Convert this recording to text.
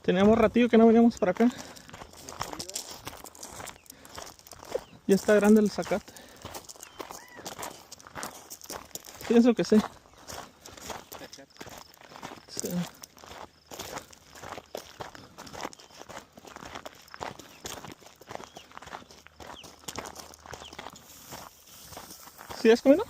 Teníamos ratillo que no veníamos para acá. Ya está grande el zacate. Pienso que sí. Sí. ¿Sí es camino?